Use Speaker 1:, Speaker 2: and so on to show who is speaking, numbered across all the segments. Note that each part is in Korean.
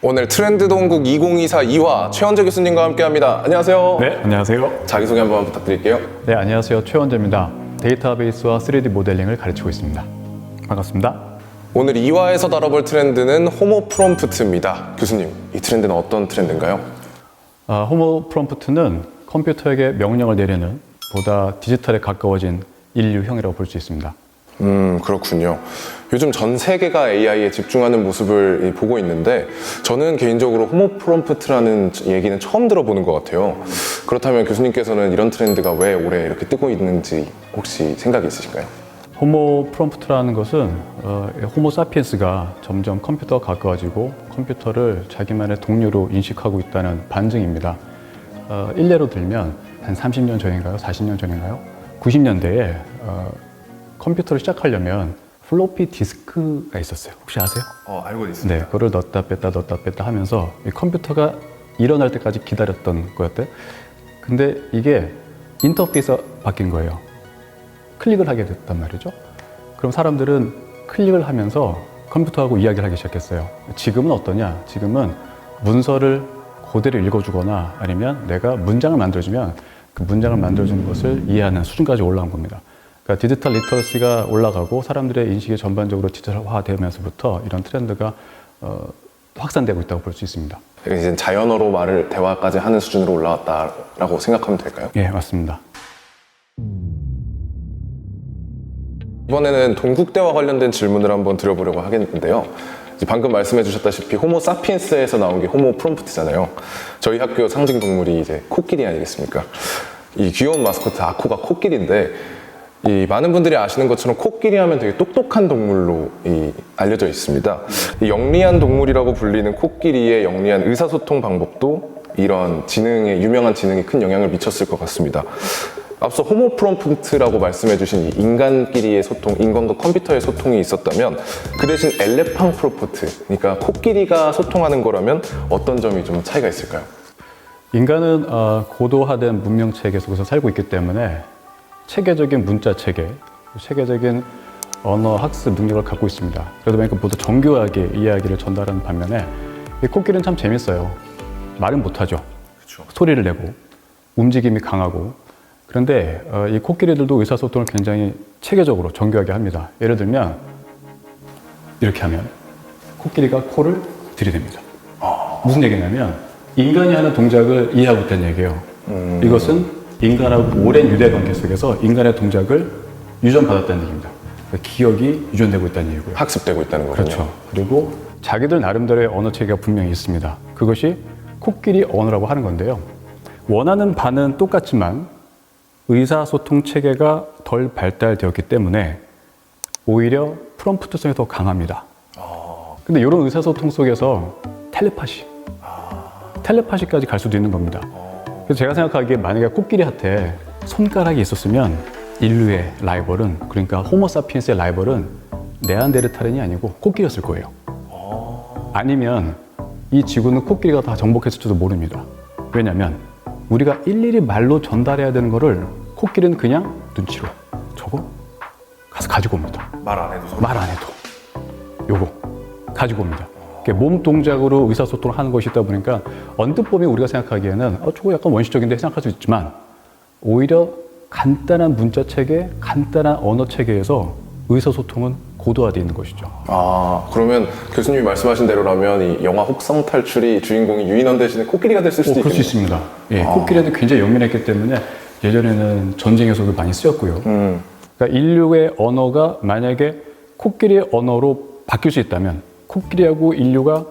Speaker 1: 오늘 트렌드 동국 2024 2화 최원재 교수님과 함께합니다. 안녕하세요.
Speaker 2: 네, 안녕하세요.
Speaker 1: 자기소개 한번 부탁드릴게요.
Speaker 2: 네, 안녕하세요. 최원재입니다. 데이터베이스와 3D 모델링을 가르치고 있습니다. 반갑습니다.
Speaker 1: 오늘 2화에서 다뤄볼 트렌드는 호모 프롬프트입니다. 교수님, 이 트렌드는 어떤 트렌드인가요?
Speaker 2: 호모 프롬프트는 컴퓨터에게 명령을 내리는 보다 디지털에 가까워진 인류형이라고 볼 수 있습니다.
Speaker 1: 그렇군요. 요즘 전 세계가 AI에 집중하는 모습을 보고 있는데 저는 개인적으로 호모 프롬프트라는 얘기는 처음 들어보는 것 같아요. 그렇다면 교수님께서는 이런 트렌드가 왜 올해 이렇게 뜨고 있는지 혹시 생각이 있으실까요?
Speaker 2: 호모 프롬프트라는 것은 호모 사피엔스가 점점 컴퓨터와 가까워지고 컴퓨터를 자기만의 동료로 인식하고 있다는 반증입니다. 일례로 들면 한 30년 전인가요? 40년 전인가요? 90년대에 컴퓨터를 시작하려면 플로피 디스크가 있었어요. 혹시 아세요?
Speaker 1: 알고 있습니다.
Speaker 2: 네, 그걸 넣었다 뺐다 하면서 이 컴퓨터가 일어날 때까지 기다렸던 거였대요. 근데 이게 인터페이스가 바뀐 거예요. 클릭을 하게 됐단 말이죠. 그럼 사람들은 클릭을 하면서 컴퓨터하고 이야기를 하기 시작했어요. 지금은 어떠냐? 지금은 문서를 그대로 읽어주거나 아니면 내가 문장을 만들어주면 그 문장을 만들어주는 것을 이해하는 수준까지 올라온 겁니다. 그러니까 디지털 리터러시가 올라가고 사람들의 인식이 전반적으로 디지털화되면서부터 이런 트렌드가 확산되고 있다고 볼 수 있습니다.
Speaker 1: 이제 자연어로 말을 대화까지 하는 수준으로 올라왔다라고 생각하면 될까요?
Speaker 2: 예, 맞습니다.
Speaker 1: 이번에는 동국대와 관련된 질문을 한번 드려보려고 하겠는데요. 방금 말씀해 주셨다시피 호모 사피엔스에서 나온 게 호모 프롬프트잖아요. 저희 학교 상징 동물이 이제 코끼리 아니겠습니까? 이 귀여운 마스코트 아코가 코끼리인데 이 많은 분들이 아시는 것처럼 코끼리 하면 되게 똑똑한 동물로 알려져 있습니다. 이 영리한 동물이라고 불리는 코끼리의 영리한 의사소통 방법도 이런 유명한 지능에 큰 영향을 미쳤을 것 같습니다. 앞서 호모 프롬프트라고 말씀해 주신 이 인간끼리의 소통, 인간과 컴퓨터의 소통이 있었다면 그 대신 엘레팡 프롬프트, 그러니까 코끼리가 소통하는 거라면 어떤 점이 좀 차이가 있을까요?
Speaker 2: 인간은 고도화된 문명 체계 속에서 살고 있기 때문에 체계적인 문자 체계, 체계적인 언어 학습 능력을 갖고 있습니다. 그러다 보니까 모두 정교하게 이야기를 전달하는 반면에 이 코끼리는 참 재밌어요. 말은 못하죠. 그렇죠. 소리를 내고 움직임이 강하고. 그런데 이 코끼리들도 의사소통을 굉장히 체계적으로 정교하게 합니다. 예를 들면 이렇게 하면 코끼리가 코를 들이댑니다. 무슨 얘기냐면 인간이 하는 동작을 이해하고 있다는 얘기예요. 이것은 인간하고 오랜 유대관계 속에서 인간의 동작을 유전받았다는 얘기입니다. 기억이 유전되고 있다는 얘기고요.
Speaker 1: 학습되고 있다는 거군요.
Speaker 2: 그렇죠. 그리고 자기들 나름대로의 언어 체계가 분명히 있습니다. 그것이 코끼리 언어라고 하는 건데요. 원하는 바는 똑같지만 의사소통 체계가 덜 발달되었기 때문에 오히려 프롬프트성이 더 강합니다. 근데 이런 의사소통 속에서 텔레파시까지 갈 수도 있는 겁니다. 그래서 제가 생각하기에 만약에 코끼리한테 손가락이 있었으면 인류의 라이벌은, 그러니까 호모 사피엔스의 라이벌은 네안데르탈인이 아니고 코끼리였을 거예요. 아니면 이 지구는 코끼리가 다 정복했을지도 모릅니다. 왜냐면 우리가 일일이 말로 전달해야 되는 거를 코끼리는 그냥 눈치로 저거 가서 가지고 옵니다.
Speaker 1: 말 안 해도
Speaker 2: 말 안 해도 요거 가지고 옵니다. 몸 동작으로 의사소통을 하는 것이 있다 보니까 언뜻 보면 우리가 생각하기에는 저거 약간 원시적인데 생각할 수 있지만 오히려 간단한 문자 체계, 간단한 언어 체계에서 의사소통은 고도화되어 있는 것이죠.
Speaker 1: 그러면 교수님이 말씀하신 대로라면 이 영화 혹성 탈출이 주인공이 유인원 대신에 코끼리가 됐을 수도 있겠네요.
Speaker 2: 그럴 수 있습니다. 예, 코끼리는 굉장히 영민했기 때문에 예전에는 전쟁에서도 많이 쓰였고요. 그러니까 인류의 언어가 만약에 코끼리의 언어로 바뀔 수 있다면 코끼리하고 인류가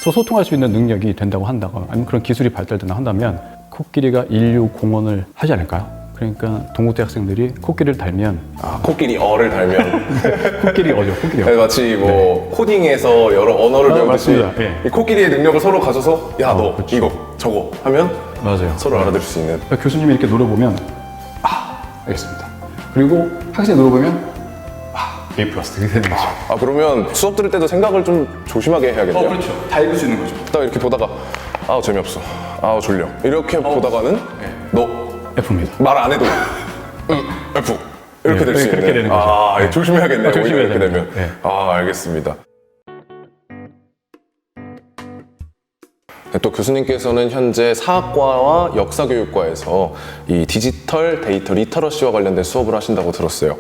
Speaker 2: 소통할 수 있는 능력이 된다고 한다거나 아니면 그런 기술이 발달된다고 한다면 코끼리가 인류 공헌을 하지 않을까요? 그러니까 동국대 학생들이 코끼리를 달면
Speaker 1: 코끼리어를 달면
Speaker 2: 코끼리 어죠, 코끼리어.
Speaker 1: 마치 코딩에서 여러 언어를 배우듯이
Speaker 2: 맞습니다. 예.
Speaker 1: 이 코끼리의 능력을 서로 가져서 너
Speaker 2: 그렇죠.
Speaker 1: 이거 저거 하면
Speaker 2: 맞아요.
Speaker 1: 서로 알아들을 수 있는.
Speaker 2: 그러니까 교수님이 이렇게 노려보면 알겠습니다. 그리고 학생이 노려보면 A 플러스 이렇게 되는 거죠.
Speaker 1: 그러면 수업 들을 때도 생각을 좀 조심하게 해야겠네요.
Speaker 2: 그렇죠. 다 읽을 수 있는 거죠.
Speaker 1: 딱 이렇게 보다가 재미없어, 졸려 이렇게 보다가는 너
Speaker 2: F입니다.
Speaker 1: 말 안 해도 F 이렇게 될 수 있는.
Speaker 2: 그렇게 되는 거죠.
Speaker 1: 조심해야겠네요.
Speaker 2: 조심해야
Speaker 1: 이렇게 되면.
Speaker 2: 됩니다. 네.
Speaker 1: 알겠습니다. 또 교수님께서는 현재 사학과와 역사교육과에서 이 디지털 데이터 리터러시와 관련된 수업을 하신다고 들었어요.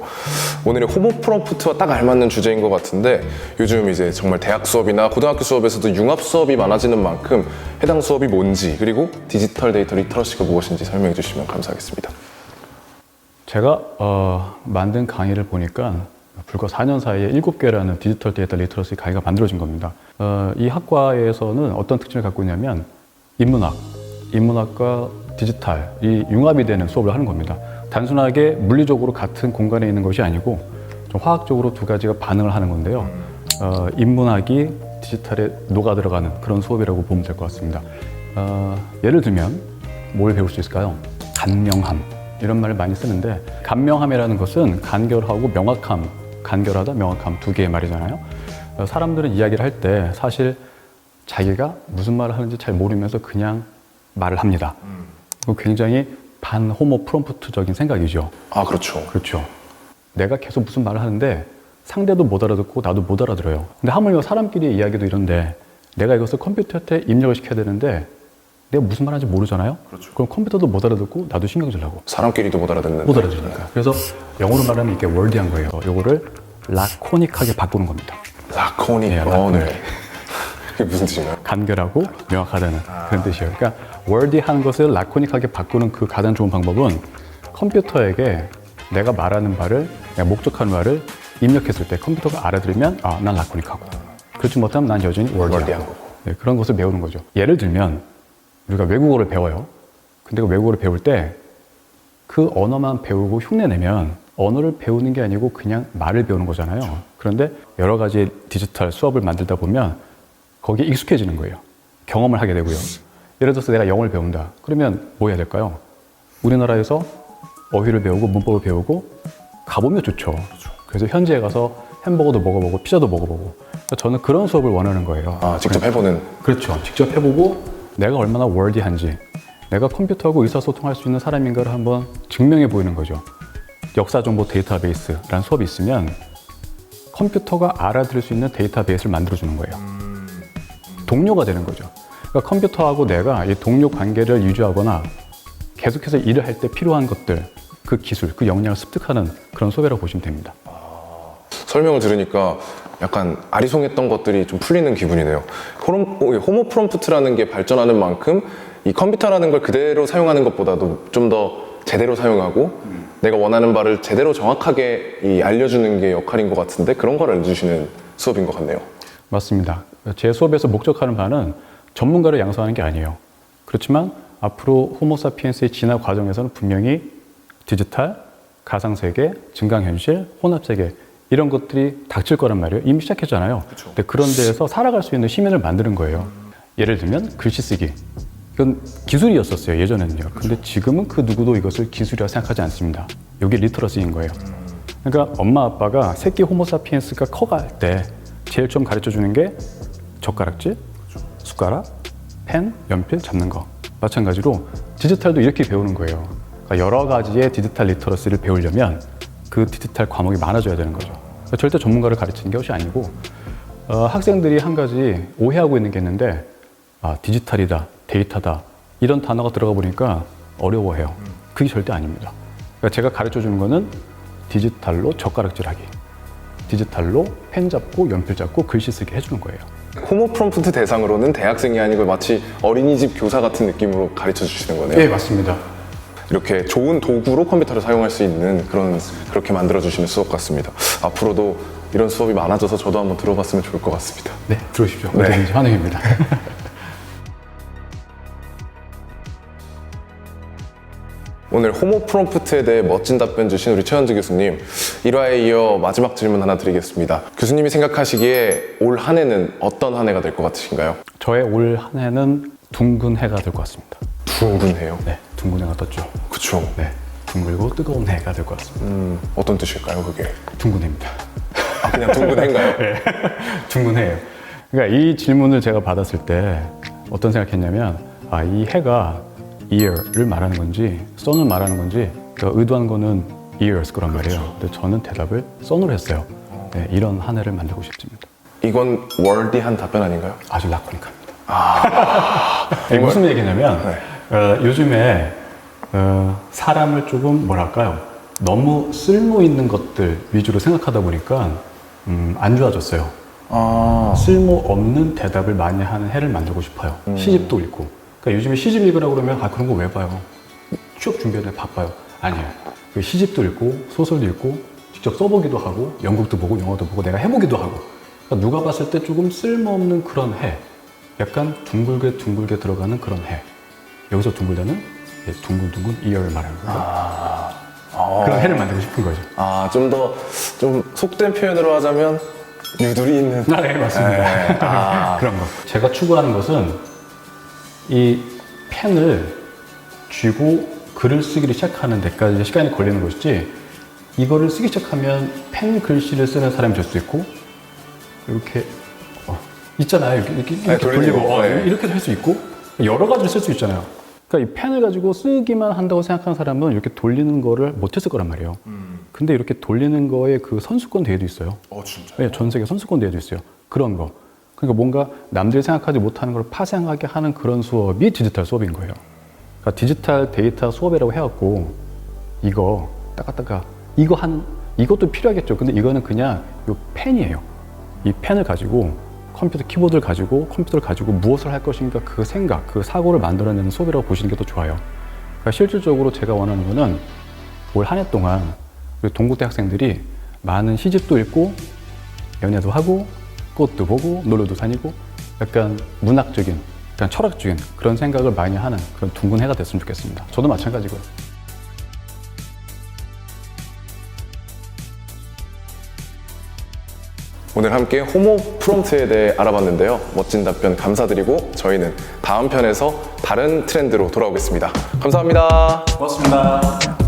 Speaker 1: 오늘의 호모 프롬프트와 딱 알맞는 주제인 것 같은데 요즘 이제 정말 대학 수업이나 고등학교 수업에서도 융합 수업이 많아지는 만큼 해당 수업이 뭔지 그리고 디지털 데이터 리터러시가 무엇인지 설명해 주시면 감사하겠습니다.
Speaker 2: 제가 만든 강의를 보니까 불과 4년 사이에 7개라는 디지털 데이터 리터러시 강의가 만들어진 겁니다. 이 학과에서는 어떤 특징을 갖고 있냐면 인문학과 디지털, 이 융합이 되는 수업을 하는 겁니다. 단순하게 물리적으로 같은 공간에 있는 것이 아니고 좀 화학적으로 두 가지가 반응을 하는 건데요. 인문학이 디지털에 녹아 들어가는 그런 수업이라고 보면 될 것 같습니다. 예를 들면 뭘 배울 수 있을까요? 간명함. 이런 말을 많이 쓰는데 간명함이라는 것은 간결하고 명확함, 간결하다, 명확함 두 개의 말이잖아요. 사람들은 이야기를 할 때 사실 자기가 무슨 말을 하는지 잘 모르면서 그냥 말을 합니다. 굉장히 반호모 프롬프트적인 생각이죠.
Speaker 1: 아, 그렇죠.
Speaker 2: 그렇죠. 내가 계속 무슨 말을 하는데 상대도 못 알아듣고 나도 못 알아들어요. 근데 하물며 사람끼리의 이야기도 이런데 내가 이것을 컴퓨터한테 입력을 시켜야 되는데 내가 무슨 말 하는지 모르잖아요?
Speaker 1: 그렇죠.
Speaker 2: 그럼 컴퓨터도 못 알아듣고 나도 신경질 나고.
Speaker 1: 사람끼리도 못 알아듣는.
Speaker 2: 못 알아들으니까. 그래서 영어로 말하면 이게 월디한 거예요. 요거를 라코닉하게 바꾸는 겁니다.
Speaker 1: 라코닉.
Speaker 2: 네, 라코닉.
Speaker 1: 네. 그게 무슨 뜻인가요?
Speaker 2: 간결하고 명확하다는 그런 뜻이에요. 그러니까 월디한 것을 라코닉하게 바꾸는 그 가장 좋은 방법은 컴퓨터에게 내가 말하는 말을, 내가 목적하는 말을 입력했을 때 컴퓨터가 알아들으면 아, 난 라코닉하고. 그렇지 못하면 난 여전히 월디한 거고. 네, 그런 것을 배우는 거죠. 예를 들면 우리가 외국어를 배워요. 근데 그 외국어를 배울 때 그 언어만 배우고 흉내내면 언어를 배우는 게 아니고 그냥 말을 배우는 거잖아요. 그렇죠. 그런데 여러 가지 디지털 수업을 만들다 보면 거기에 익숙해지는 거예요. 경험을 하게 되고요. 예를 들어서 내가 영어를 배운다. 그러면 뭐 해야 될까요? 우리나라에서 어휘를 배우고 문법을 배우고 가보면 좋죠. 그래서 현지에 가서 햄버거도 먹어보고 피자도 먹어보고 저는 그런 수업을 원하는 거예요.
Speaker 1: 아, 직접 해보는.
Speaker 2: 그렇죠. 직접 해보고 내가 얼마나 월디한지 내가 컴퓨터하고 의사소통할 수 있는 사람인가를 한번 증명해 보이는 거죠. 역사정보 데이터베이스라는 수업이 있으면 컴퓨터가 알아들을 수 있는 데이터베이스를 만들어주는 거예요. 동료가 되는 거죠. 그러니까 컴퓨터하고 내가 이 동료 관계를 유지하거나 계속해서 일을 할 때 필요한 것들, 그 기술, 그 역량을 습득하는 그런 수업이라고 보시면 됩니다.
Speaker 1: 설명을 들으니까 약간 아리송했던 것들이 좀 풀리는 기분이네요. 호모 프롬프트라는 게 발전하는 만큼 이 컴퓨터라는 걸 그대로 사용하는 것보다도 좀 더 제대로 사용하고 내가 원하는 바를 제대로 정확하게 알려주는 게 역할인 것 같은데 그런 걸 알려주시는 수업인 것 같네요.
Speaker 2: 맞습니다. 제 수업에서 목적하는 바는 전문가를 양성하는 게 아니에요. 그렇지만 앞으로 호모사피엔스의 진화 과정에서는 분명히 디지털, 가상세계, 증강현실, 혼합세계 이런 것들이 닥칠 거란 말이에요. 이미 시작했잖아요.
Speaker 1: 그쵸.
Speaker 2: 근데 그런 데에서 살아갈 수 있는 시민을 만드는 거예요. 예를 들면 글씨 쓰기. 이건 기술이었었어요, 예전에는요. 근데 지금은 그 누구도 이것을 기술이라 생각하지 않습니다. 이게 리터러시인 거예요. 그러니까 엄마 아빠가 새끼 호모사피엔스가 커갈 때 제일 처음 가르쳐 주는 게 젓가락질, 숟가락, 펜, 연필 잡는 거. 마찬가지로 디지털도 이렇게 배우는 거예요. 그러니까 여러 가지의 디지털 리터러시를 배우려면 그 디지털 과목이 많아져야 되는 거죠. 그러니까 절대 전문가를 가르치는 것이 아니고 학생들이 한 가지 오해하고 있는 게 있는데 디지털이다, 데이터다 이런 단어가 들어가 보니까 어려워해요. 그게 절대 아닙니다. 그러니까 제가 가르쳐 주는 거는 디지털로 젓가락질하기, 디지털로 펜 잡고 연필 잡고 글씨 쓰기 해주는 거예요.
Speaker 1: 호모 프롬프트 대상으로는 대학생이 아니고 마치 어린이집 교사 같은 느낌으로 가르쳐 주시는 거네요.
Speaker 2: 네, 맞습니다.
Speaker 1: 이렇게 좋은 도구로 컴퓨터를 사용할 수 있는 그렇게 만들어 주시는 수업 같습니다. 앞으로도 이런 수업이 많아져서 저도 한번 들어봤으면 좋을 것 같습니다.
Speaker 2: 네, 들어오십시오.
Speaker 1: 네.
Speaker 2: 언제든지 환영입니다.
Speaker 1: 오늘 호모 프롬프트에 대해 멋진 답변 주신 우리 최현주 교수님, 1화에 이어 마지막 질문 하나 드리겠습니다. 교수님이 생각하시기에 올 한 해는 어떤 한 해가 될 것 같으신가요?
Speaker 2: 저의 올 한 해는 둥근 해가 될 것 같습니다.
Speaker 1: 둥근 해요?
Speaker 2: 네, 둥근 해가 떴죠.
Speaker 1: 그쵸.
Speaker 2: 네, 둥글고 뜨거운 해가 될 것 같습니다.
Speaker 1: 어떤 뜻일까요, 그게?
Speaker 2: 둥근 해입니다.
Speaker 1: 아, 그냥 둥근 해인가요?
Speaker 2: 네, 둥근 해예요. 그러니까 이 질문을 제가 받았을 때 어떤 생각했냐면 이 해가 year를 말하는 건지 sun을 말하는 건지 그러니까 의도한 거는 years 거란 말이에요. 근데 저는 대답을 sun으로 했어요. 네, 이런 한 해를 만들고 싶습니다.
Speaker 1: 이건 월디한 답변 아닌가요?
Speaker 2: 아주 라코닉합니다. 이게 무슨 얘기냐면
Speaker 1: 네.
Speaker 2: 요즘에 사람을 조금 뭐랄까요? 너무 쓸모 있는 것들 위주로 생각하다 보니까 안 좋아졌어요. 쓸모 없는 대답을 많이 하는 해를 만들고 싶어요. 시집도 읽고. 그러니까 요즘에 시집 읽으라고 그러면 그런 거 왜 봐요? 취업 준비하는데 바빠요. 아니에요. 그 시집도 읽고 소설도 읽고 직접 써보기도 하고 연극도 보고 영화도 보고 내가 해보기도 하고. 그러니까 누가 봤을 때 조금 쓸모없는 그런 해. 약간 둥글게 들어가는 그런 해. 여기서 둥글다는 둥글둥글 이어를 말하는 거죠. 그런 해를 만들고 싶은 거죠.
Speaker 1: 좀 더 좀 속된 표현으로 하자면 유두리 있는.
Speaker 2: 네, 맞습니다. 그런 거. 제가 추구하는 것은 이 펜을 쥐고 글을 쓰기를 시작하는 데까지 시간이 걸리는 것이지, 이거를 쓰기 시작하면 펜 글씨를 쓰는 사람이 될 수 있고, 이렇게 있잖아요. 이렇게 돌리고
Speaker 1: 네.
Speaker 2: 이렇게도 할 수 있고 여러 가지를 쓸 수 있잖아요. 그러니까 이 펜을 가지고 쓰기만 한다고 생각하는 사람은 이렇게 돌리는 거를 못했을 거란 말이에요. 근데 이렇게 돌리는 거에 그 선수권 대회도 있어요.
Speaker 1: 진짜.
Speaker 2: 네, 전 세계 선수권 대회도 있어요. 그런 거. 그러니까 뭔가 남들이 생각하지 못하는 걸 파생하게 하는 그런 수업이 디지털 수업인 거예요. 그러니까 디지털 데이터 수업이라고 해갖고 이거 따까따까 이것도 필요하겠죠. 근데 이거는 그냥 요 펜이에요. 이 펜을 가지고 컴퓨터 키보드를 가지고 컴퓨터를 가지고 무엇을 할 것인가, 그 생각, 그 사고를 만들어내는 수업이라고 보시는 게 더 좋아요. 그러니까 실질적으로 제가 원하는 거는 올 한 해 동안 우리 동국대 학생들이 많은 시집도 읽고 연애도 하고 꽃도 보고 놀러도 다니고 약간 문학적인, 약간 철학적인 그런 생각을 많이 하는 그런 둥근 해가 됐으면 좋겠습니다. 저도 마찬가지고요.
Speaker 1: 오늘 함께 호모 프롬프트에 대해 알아봤는데요. 멋진 답변 감사드리고 저희는 다음 편에서 다른 트렌드로 돌아오겠습니다. 감사합니다.
Speaker 2: 고맙습니다.